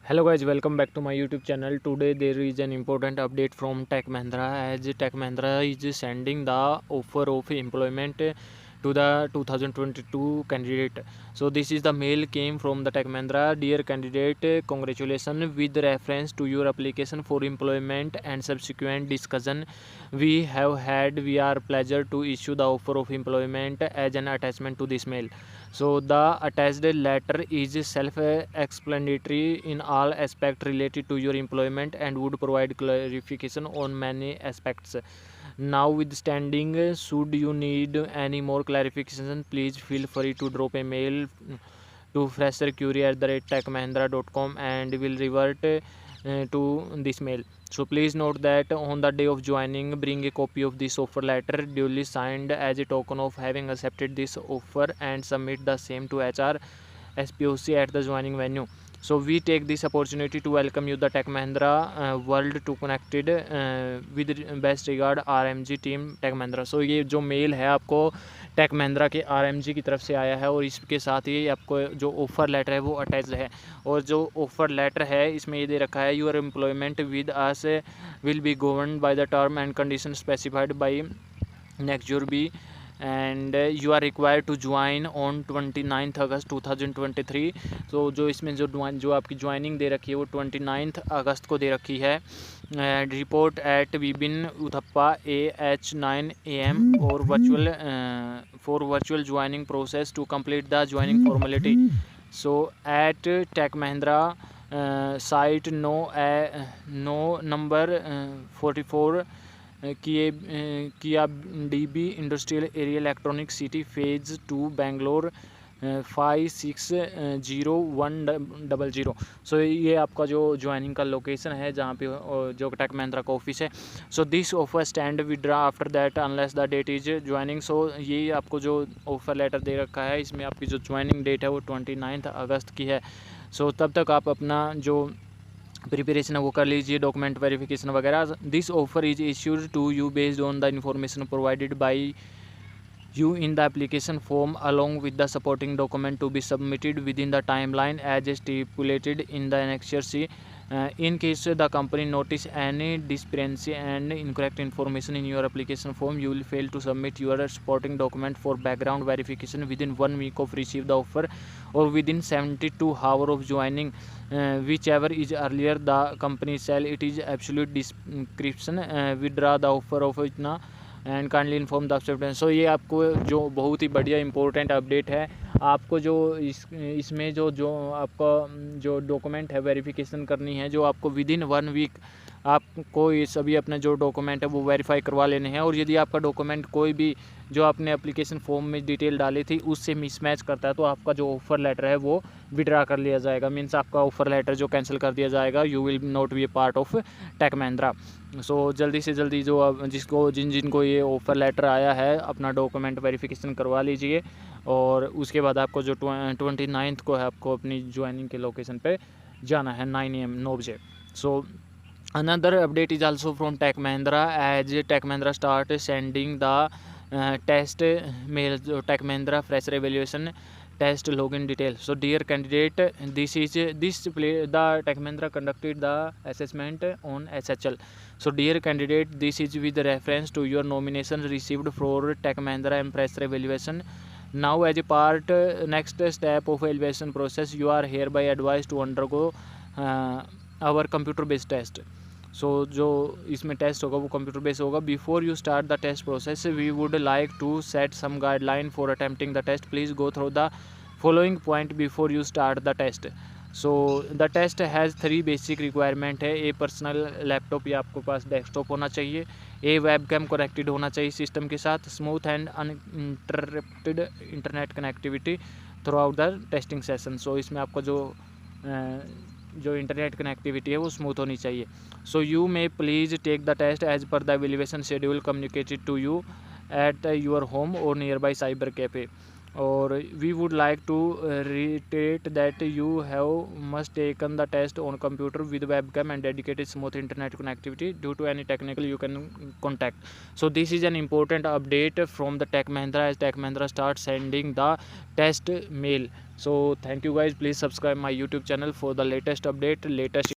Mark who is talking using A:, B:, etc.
A: Hello guys, welcome back to my YouTube channel. Today there is an important update from Tech Mahindra, as Tech Mahindra is sending the offer of employment to the 2022 candidate. So this is the mail came from the Tech Mahindra. Dear candidate, congratulations with reference to your application for employment and subsequent discussion we are pleased to issue the offer of employment as an attachment to this mail. So the attached letter is self-explanatory in all aspects related to your employment and would provide clarification on many aspects. Notwithstanding, should you need any more clarification, please feel free to drop a mail to fresherquery@techmahindra.com and will revert to this mail. So please note that on the day of joining, bring a copy of this offer letter duly signed as a token of having accepted this offer and submit the same to HR SPOC at the joining venue. So we take this opportunity to welcome you the Tech Mahindra world to connected with best regard RMG team Tech Mahindra. So ये जो mail है आपको take Mahindra के RMG की तरफ से आया है और इसके साथ ही आपको जो ऑफ़र लेटर है वो अटैच्ड है। और जो ऑफ़र लेटर है इसमें ये दे रखा है, your employment with us will be governed by the term and condition specified by next be and you are required to join on 29 August 2023। तो जो इसमें जो आपकी ज्वाइनिंग दे रखी है वो 29 अगस्त को दे रखी है। Report at Vibin Uthappa AH 9 AM और virtual joining process to complete the joining formality. So at Tech Mahindra site no number 44 किया DB industrial area electronic city phase 2 Bangalore 560100। So ये आपका जो ज्वाइनिंग का लोकेशन है जहाँ पे जो टेक महिंद्रा का ऑफिस है। So this offer stand withdraw after that unless the date is joining. So ये आपको जो ऑफर लेटर दे रखा है इसमें आपकी जो ज्वाइनिंग डेट है वो 29 अगस्त की है। सो तब तक आप अपना जो प्रिपरेशन है वो कर लीजिए, डॉक्यूमेंट वेरिफिकेशन वगैरह। This offer is issued to you based on the information provided by you in the application form along with the supporting document to be submitted within the timeline as stipulated in the annexure C. In case the company notice any discrepancy and incorrect information in your application form, you will fail to submit your supporting document for background verification within 1 week of receive the offer or within 72 hours of joining, whichever is earlier the company shall it is absolute description withdraw the offer of इतना and kindly inform the acceptance. So ये आपको जो बहुत ही बढ़िया important update है, आपको जो इसमें जो आपका जो डॉक्यूमेंट है वेरिफिकेशन करनी है, जो आपको विदिन 1 वीक आपको ये सभी अपने जो डॉक्यूमेंट है वो वेरीफाई करवा लेने हैं। और यदि आपका डॉक्यूमेंट कोई भी जो आपने एप्लीकेशन फॉर्म में डिटेल डाली थी उससे मिसमैच करता है तो आपका जो ऑफ़र लेटर है वो विड्रा कर लिया जाएगा। मीन्स आपका ऑफ़र लेटर जो कैंसिल कर दिया जाएगा। You will not be a part of Tech Mahindra. So जल्दी से जल्दी जो जिनको ये ऑफ़र लेटर आया है अपना डॉक्यूमेंट वेरिफिकेशन करवा लीजिए और उसके बाद आपको जो 29 को है आपको अपनी ज्वाइनिंग के लोकेशन पे जाना है 9 AM 9 बजे। सो another update is also from Tech Mahindra, as Tech Mahindra start sending the test mail, Tech Mahindra fresher evaluation test login detail. So dear candidate, the Tech Mahindra conducted the assessment on SHL. So dear candidate, this is with reference to your nomination received for Tech Mahindra and fresher evaluation. Now as a part next step of evaluation process, you are hereby advised to undergo our computer based test. सो जो इसमें test होगा वो computer base होगा। Before you start the test process we would like to set some guideline for attempting the test. Please go through the following point before you start the test. So the test has 3 basic requirement है। A personal laptop या आपके पास desktop होना चाहिए, ए webcam connected होना चाहिए system के साथ, smooth and uninterrupted internet connectivity throughout the testing session. So इसमें आपका जो इंटरनेट कनेक्टिविटी है वो स्मूथ होनी चाहिए। So you may please take the test as per the evaluation schedule communicated to you at your home और nearby cyber cafe. or we would like to reiterate that you have must taken the test on computer with webcam and dedicated smooth internet connectivity. Due to any technical you can contact. So this is an important update from the Tech Mahindra, as Tech Mahindra starts sending the test mail. So thank you guys, please subscribe my YouTube channel for the latest update, latest